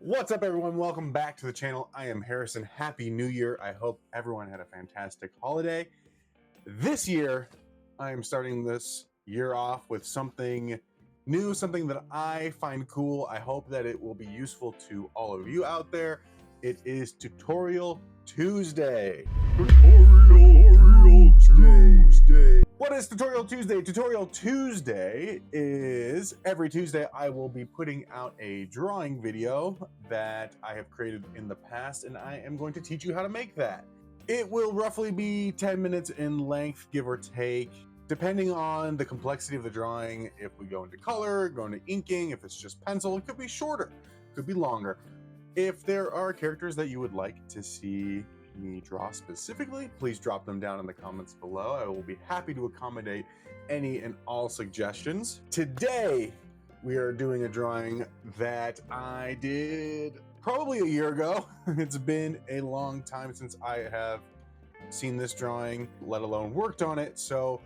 What's up, everyone? Welcome back to the channel. I am Harrison. Happy New Year. I hope everyone had a fantastic holiday. This year, I am starting this year off with something new, something that I find cool. I hope that it will be useful to all of you out there. It is Tutorial Tuesday. Tutorial Tuesday. What is Tutorial Tuesday? Tutorial Tuesday is every Tuesday I will be putting out a drawing video that I have created in the past, and I am going to teach you how to make that. It will roughly be 10 minutes in length, give or take, depending on the complexity of the drawing. If we go into color, go into inking, if it's just pencil, it could be shorter, it could be longer. If there are characters that you would like to see me draw specifically, please drop them down in the comments below. I will be happy to accommodate any and all suggestions. Today, we are doing a drawing that I did probably a year ago. It's been a long time since I have seen this drawing, let alone worked on it, so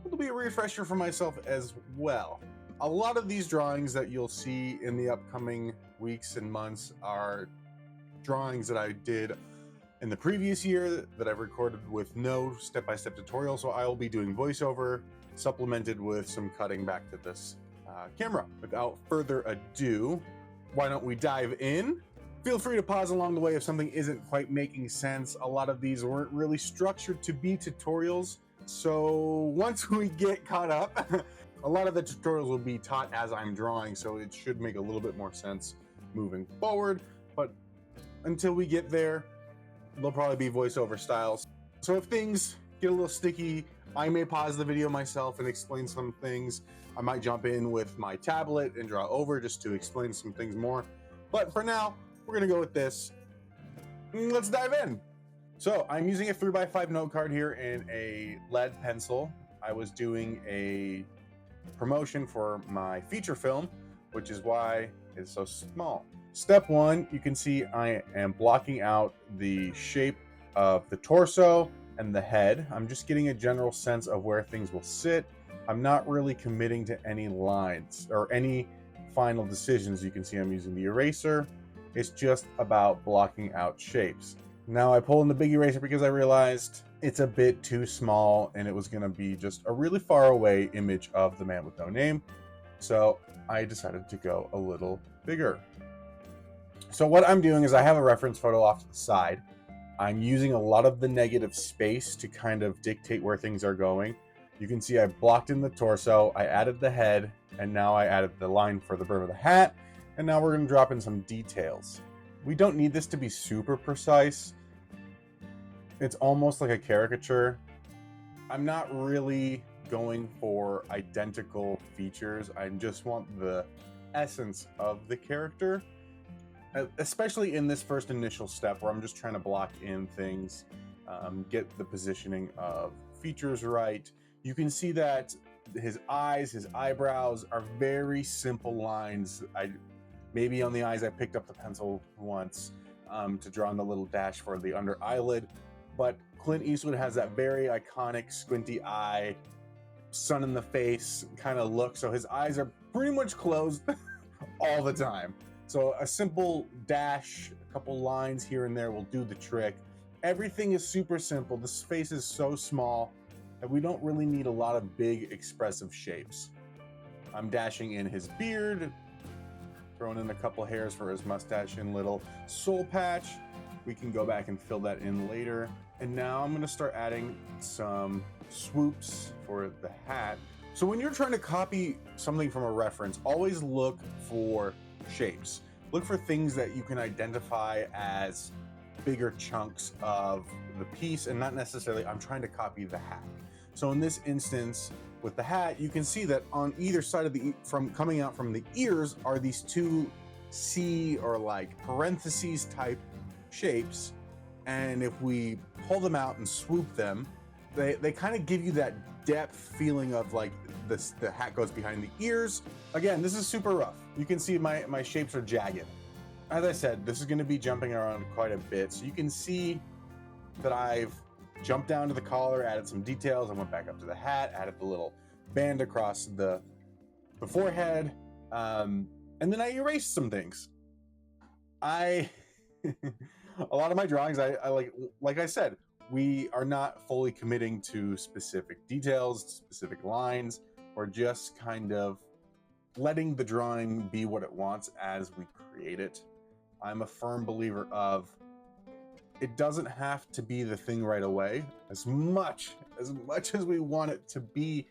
it'll be a refresher for myself as well. A lot of these drawings that you'll see in the upcoming weeks and months are drawings that I did in the previous year that I've recorded with no step-by-step tutorial, so I will be doing voiceover supplemented with some cutting back to this camera. Without further ado, why don't we dive in? Feel free to pause along the way if something isn't quite making sense. A lot of these weren't really structured to be tutorials, so once we get caught up, a lot of the tutorials will be taught as I'm drawing, so it should make a little bit more sense moving forward. But until we get there, they'll probably be voiceover styles. So if things get a little sticky, I may pause the video myself and explain some things. I might jump in with my tablet and draw over just to explain some things more. But for now, we're gonna go with this. Let's dive in. So I'm using a 3x5 note card here and a lead pencil. I was doing a promotion for my feature film, which is why it's so small. Step one, you can see I am blocking out the shape of the torso and the head. I'm just getting a general sense of where things will sit. I'm not really committing to any lines or any final decisions. You can see I'm using the eraser. It's just about blocking out shapes. Now I pull in the big eraser because I realized it's a bit too small and it was gonna be just a really far away image of the man with no name. So I decided to go a little bigger. So what I'm doing is I have a reference photo off to the side. I'm using a lot of the negative space to kind of dictate where things are going. You can see I blocked in the torso, I added the head, and now I added the line for the brim of the hat. And now we're gonna drop in some details. We don't need this to be super precise. It's almost like a caricature. I'm not really going for identical features. I just want the essence of the character, especially in this first initial step where I'm just trying to block in things, get the positioning of features right. You can see that his eyes, his eyebrows are very simple lines. Maybe on the eyes I picked up the pencil once to draw on the little dash for the under eyelid, but Clint Eastwood has that very iconic squinty eye, sun in the face kind of look, so his eyes are pretty much closed all the time. So a simple dash, a couple lines here and there will do the trick. Everything is super simple. This face is so small that we don't really need a lot of big expressive shapes. I'm dashing in his beard, throwing in a couple hairs for his mustache and little soul patch. We can go back and fill that in later. And now I'm gonna start adding some swoops for the hat. So when you're trying to copy something from a reference, always look for shapes. Look for things that you can identify as bigger chunks of the piece and not necessarily, I'm trying to copy the hat. So in this instance, with the hat, you can see that on either side of coming out from the ears are these two C or like parentheses type shapes. And if we pull them out and swoop them, they kind of give you that depth feeling of like the hat goes behind the ears. Again, this is super rough. You can see my shapes are jagged. As I said, this is going to be jumping around quite a bit. So you can see that I've jumped down to the collar, added some details. I went back up to the hat, added the little band across the forehead. And then I erased some things. I a lot of my drawings, I like I said, we are not fully committing to specific details, specific lines, or just kind of letting the drawing be what it wants as we create it. I'm a firm believer of it doesn't have to be the thing right away. As much as we want it to be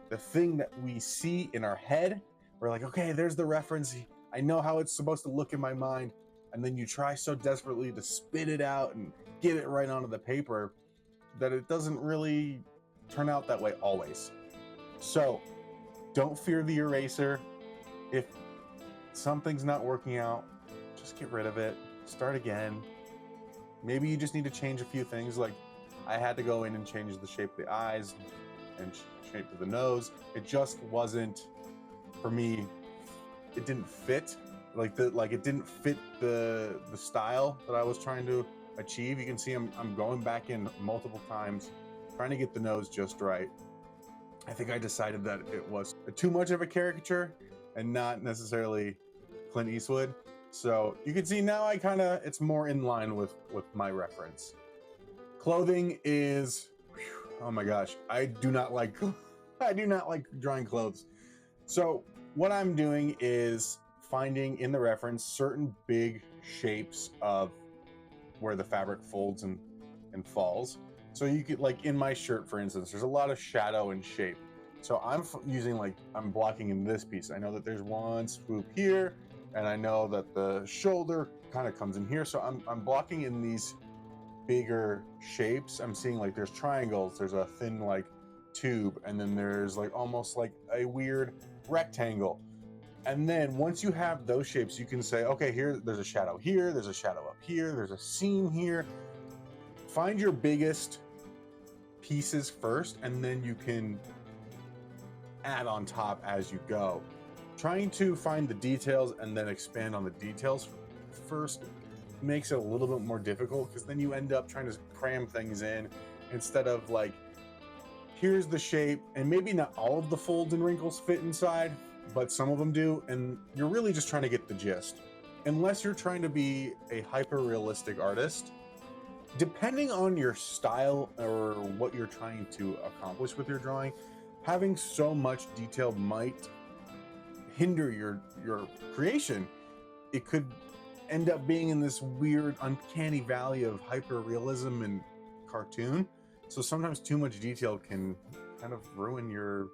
the thing that we see in our head, we're like, okay, there's the reference. I know how it's supposed to look in my mind. And then you try so desperately to spit it out and get it right onto the paper that it doesn't really turn out that way always. So don't fear the eraser. If something's not working out, just get rid of it, start again. Maybe you just need to change a few things. Like I had to go in and change the shape of the eyes and shape of the nose. It just wasn't, for me, it didn't fit. It didn't fit the style that I was trying to achieve. You can see I'm going back in multiple times, trying to get the nose just right. I think I decided that it was too much of a caricature and not necessarily Clint Eastwood. So you can see now it's more in line with my reference. Clothing is, oh my gosh, I do not like drawing clothes. So what I'm doing is finding in the reference certain big shapes of where the fabric folds and falls. So you could, like in my shirt, for instance, there's a lot of shadow and shape. So I'm blocking in this piece. I know that there's one swoop here, and I know that the shoulder kind of comes in here. So I'm blocking in these bigger shapes. I'm seeing like there's triangles, there's a thin like tube, and then there's like almost like a weird rectangle. And then once you have those shapes, you can say, okay, here, there's a shadow here, there's a shadow up here, there's a seam here. Find your biggest pieces first, and then you can add on top as you go. Trying to find the details and then expand on the details first makes it a little bit more difficult, because then you end up trying to cram things in instead of like, here's the shape, and maybe not all of the folds and wrinkles fit inside, but some of them do, and you're really just trying to get the gist. Unless you're trying to be a hyper-realistic artist, depending on your style or what you're trying to accomplish with your drawing, having so much detail might hinder your creation. It could end up being in this weird, uncanny valley of hyper-realism and cartoon. So sometimes too much detail can kind of ruin your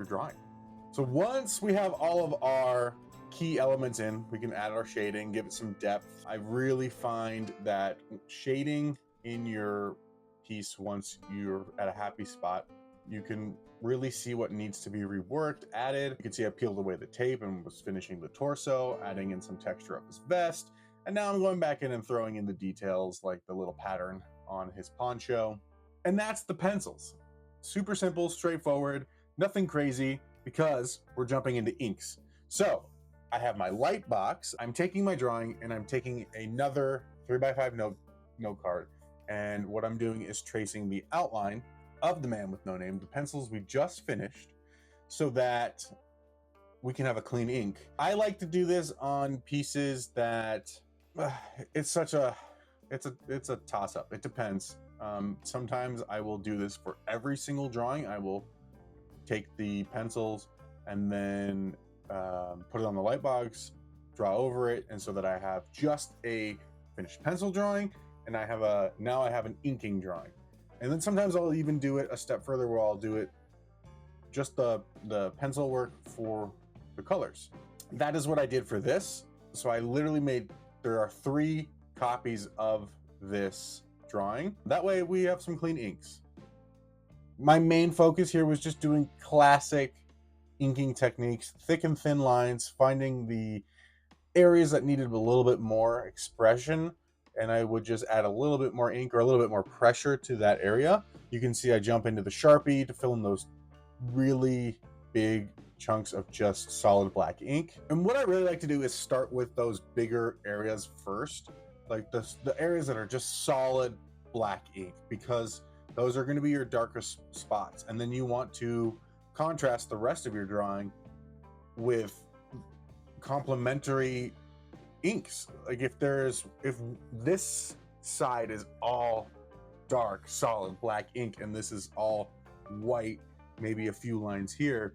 drawing. So once we have all of our key elements in, we can add our shading, give it some depth. I really find that shading in your piece, once you're at a happy spot, you can really see what needs to be reworked, added. You can see I peeled away the tape and was finishing the torso, adding in some texture of his vest. And now I'm going back in and throwing in the details, like the little pattern on his poncho. And that's the pencils. Super simple, straightforward, nothing crazy, because we're jumping into inks. So I have my light box. I'm taking my drawing and I'm taking another 3x5 note card. And what I'm doing is tracing the outline of the man with no name, the pencils we just finished, so that we can have a clean ink. I like to do this on pieces that it's a toss-up. It depends. Sometimes I will do this for every single drawing. I will take the pencils and then put it on the light box, draw over it, and so that I have just a finished pencil drawing, and now I have an inking drawing. And then sometimes I'll even do it a step further, where I'll do it just the pencil work for the colors. That is what I did for this. So I literally there are 3 copies of this drawing. That way we have some clean inks. My main focus here was just doing classic inking techniques, thick and thin lines, finding the areas that needed a little bit more expression, and I would just add a little bit more ink or a little bit more pressure to that area. You can see I jump into the Sharpie to fill in those really big chunks of just solid black ink. And what I really like to do is start with those bigger areas first, like the areas that are just solid black ink, because those are going to be your darkest spots. And then you want to contrast the rest of your drawing with complementary inks. Like if this side is all dark, solid black ink, and this is all white, maybe a few lines here,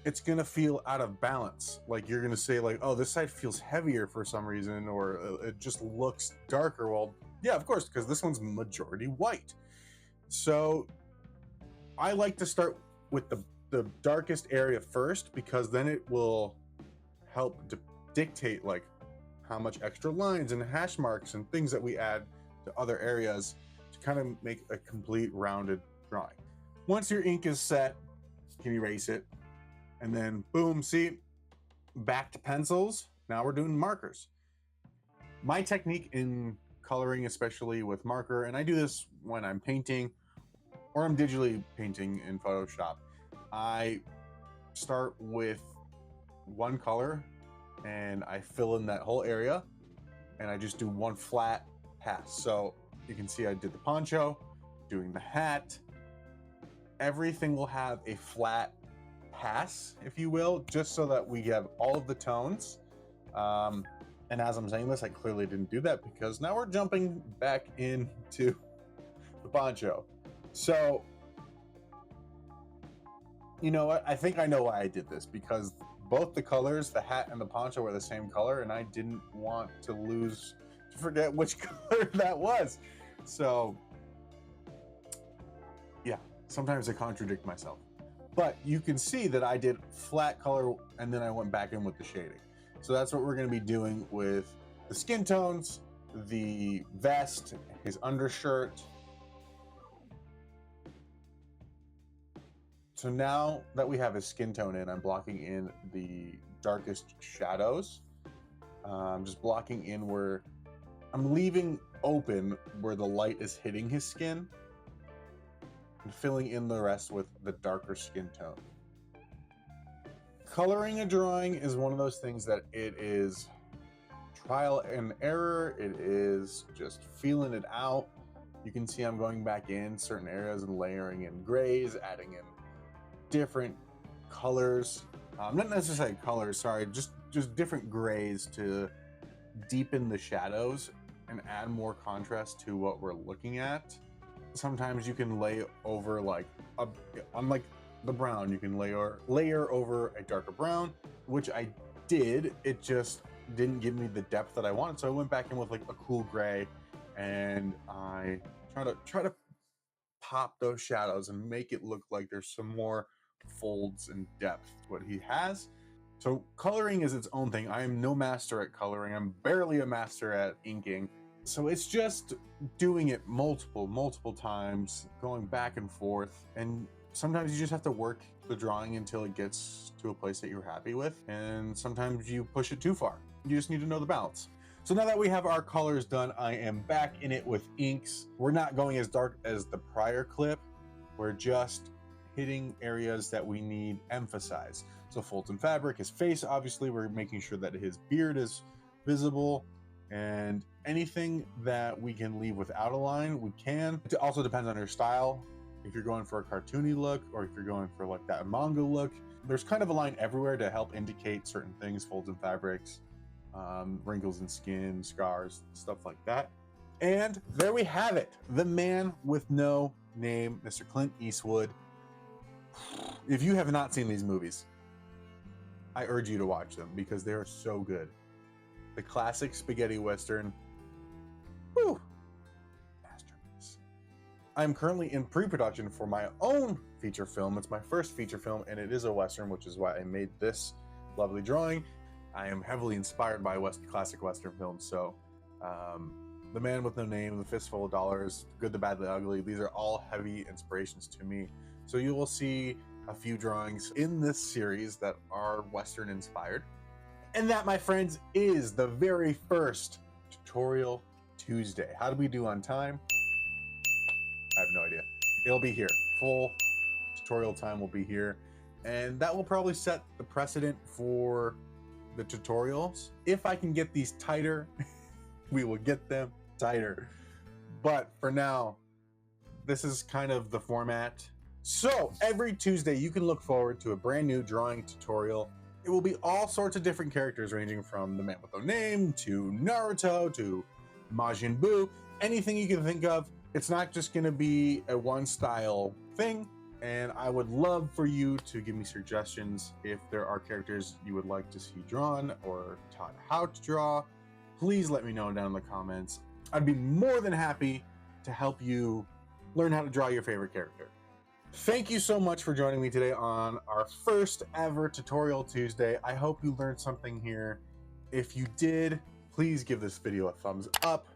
it's gonna feel out of balance. Like you're gonna say like, oh, this side feels heavier for some reason, or it just looks darker. Well, yeah, of course, because this one's majority white. So I like to start with the darkest area first, because then it will help dictate like how much extra lines and hash marks and things that we add to other areas to kind of make a complete rounded drawing. Once your ink is set, you can erase it, and then boom, see, back to pencils. Now we're doing markers. My technique in coloring, especially with marker, and I do this when I'm painting or I'm digitally painting in Photoshop, I start with one color and I fill in that whole area, and I just do one flat pass. So you can see I did the poncho, doing the hat. Everything will have a flat pass, if you will, just so that we have all of the tones. And as I'm saying this, I clearly didn't do that, because now we're jumping back into the poncho. So, you know what? I think I know why I did this, because both the colors, the hat and the poncho, were the same color, and I didn't want to forget which color that was. So, yeah, sometimes I contradict myself. But you can see that I did flat color, and then I went back in with the shading. So that's what we're going to be doing with the skin tones, the vest, his undershirt. So now that we have his skin tone in, I'm blocking in the darkest shadows. I'm just blocking in where I'm leaving open where the light is hitting his skin, and filling in the rest with the darker skin tone. Coloring a drawing is one of those things that it is trial and error. It is just feeling it out. You can see I'm going back in certain areas and layering in grays, adding in different colors. Not necessarily colors, sorry, just different grays to deepen the shadows and add more contrast to what we're looking at. Sometimes you can lay over like unlike the brown, you can layer over a darker brown, which I did. It just didn't give me the depth that I wanted, so I went back in with like a cool gray, and I try to pop those shadows and make it look like there's some more folds and depth to what he has. So coloring is its own thing. I am no master at coloring. I'm barely a master at inking. So it's just doing it multiple times, going back and forth. And sometimes you just have to work the drawing until it gets to a place that you're happy with. And sometimes you push it too far. You just need to know the balance. So now that we have our colors done, I am back in it with inks. We're not going as dark as the prior clip. We're just hitting areas that we need emphasized. So folds in fabric, his face, obviously, we're making sure that his beard is visible, and anything that we can leave without a line, we can. It also depends on your style. If you're going for a cartoony look, or if you're going for like that manga look, there's kind of a line everywhere to help indicate certain things, folds in fabrics, wrinkles in skin, scars, stuff like that. And there we have it. The man with no name, Mr. Clint Eastwood. If you have not seen these movies, I urge you to watch them because they are so good. The classic spaghetti western. Woo! Masterpiece. I'm currently in pre-production for my own feature film. It's my first feature film, and it is a western, which is why I made this lovely drawing. I am heavily inspired by classic western films, so The Man with No Name, The Fistful of Dollars, Good, the Bad, the Ugly, these are all heavy inspirations to me. So you will see a few drawings in this series that are Western inspired. And that, my friends, is the very first Tutorial Tuesday. How did we do on time? I have no idea. It'll be here. Full tutorial time will be here. And that will probably set the precedent for the tutorials. If I can get these tighter, we will get them tighter. But for now, this is kind of the format. So every Tuesday, you can look forward to a brand new drawing tutorial. It will be all sorts of different characters, ranging from the man with no name to Naruto to Majin Buu, anything you can think of. It's not just going to be a one style thing. And I would love for you to give me suggestions if there are characters you would like to see drawn or taught how to draw. Please let me know down in the comments. I'd be more than happy to help you learn how to draw your favorite character. Thank you so much for joining me today on our first ever Tutorial Tuesday. I hope you learned something here. If you did, please give this video a thumbs up.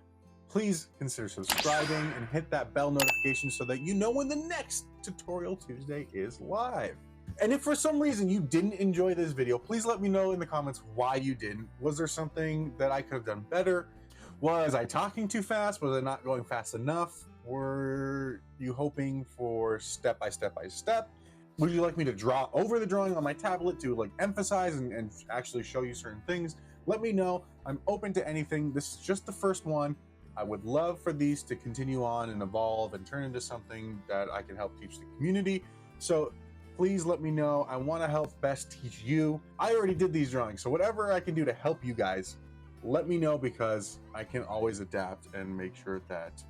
Please consider subscribing and hit that bell notification so that you know when the next Tutorial Tuesday is live. And if for some reason you didn't enjoy this video, please let me know in the comments why you didn't. Was there something that I could have done better? Was I talking too fast? Was I not going fast enough? Were you hoping for step by step by step? Would you like me to draw over the drawing on my tablet to like emphasize and actually show you certain things? Let me know. I'm open to anything. This is just the first one. I would love for these to continue on and evolve and turn into something that I can help teach the community. So please let me know. I want to help best teach you. I already did these drawings, so whatever I can do to help you guys, let me know, because I can always adapt and make sure that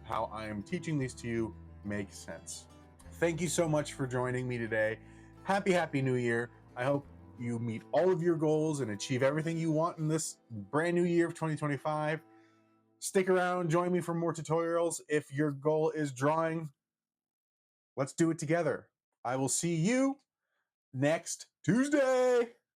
how I am teaching these to you makes sense. Thank you so much for joining me today. Happy New Year. I hope you meet all of your goals and achieve everything you want in this brand new year of 2025. Stick around, join me for more tutorials. If your goal is drawing, let's do it together. I will see you next Tuesday.